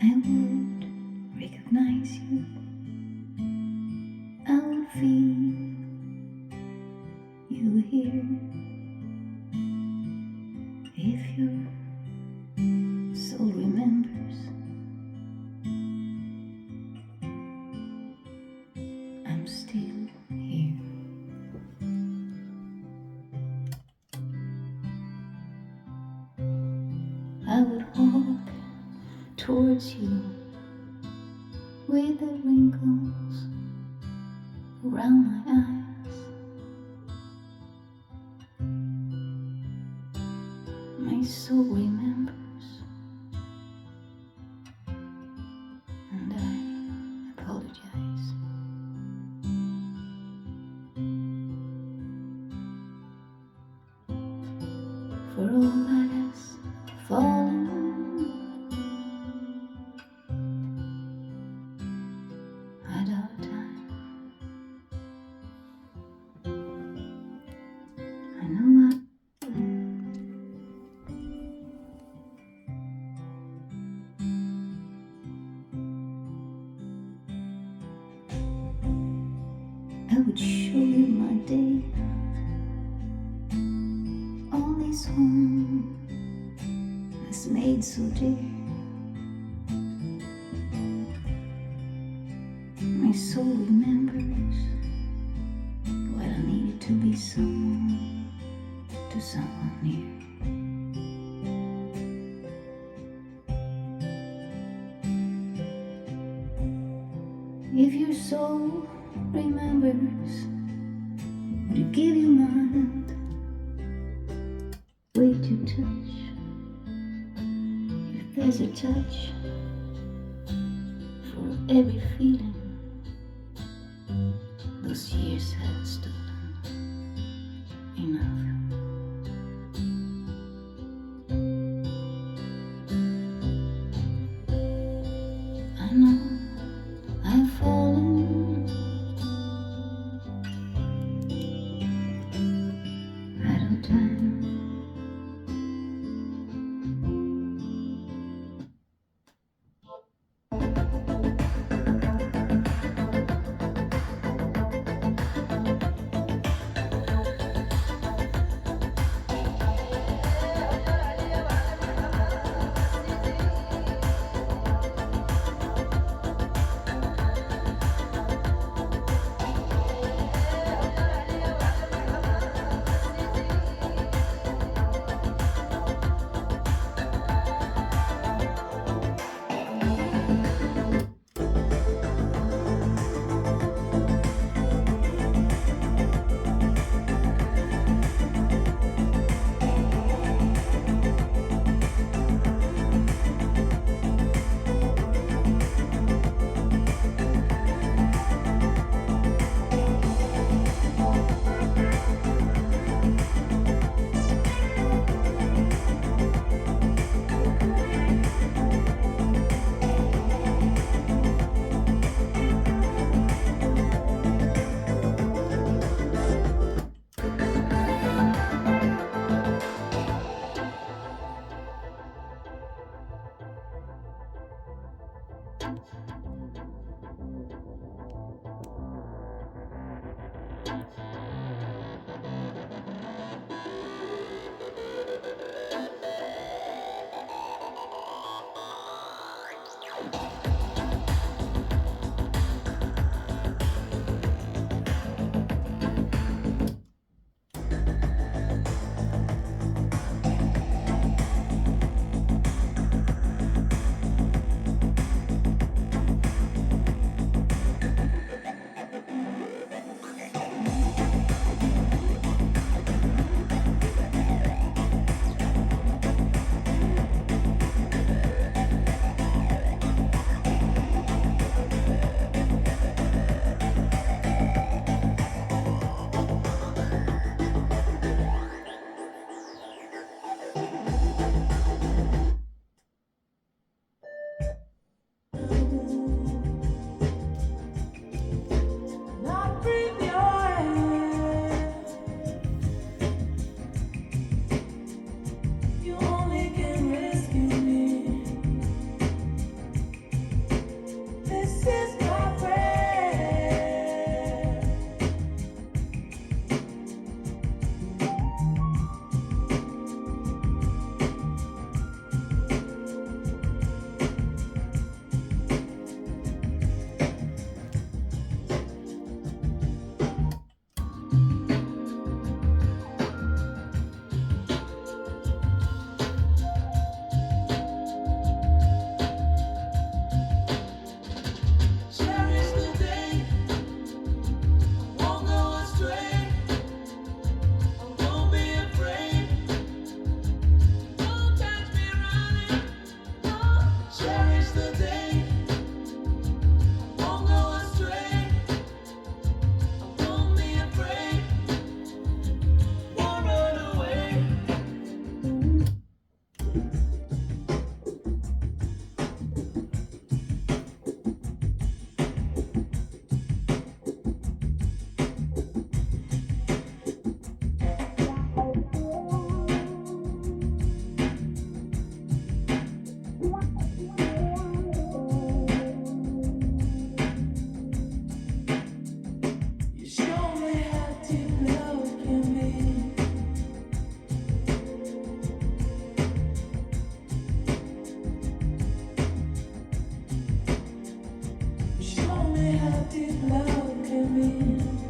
I would recognize you. I would feel you here. If your soul remembers, I'm still here. I would walk towards you with the wrinkles around my eyes. My soul remembers, and I apologize. For all that has fallen at our time. I know I would show you my day. All this home is made so dear. My soul remembers what I needed to be someone to someone near. If your soul remembers, would it give you mind? Way to touch. If there's a touch for every feeling those years had stolen, enough. I know I've fallen out of time. been.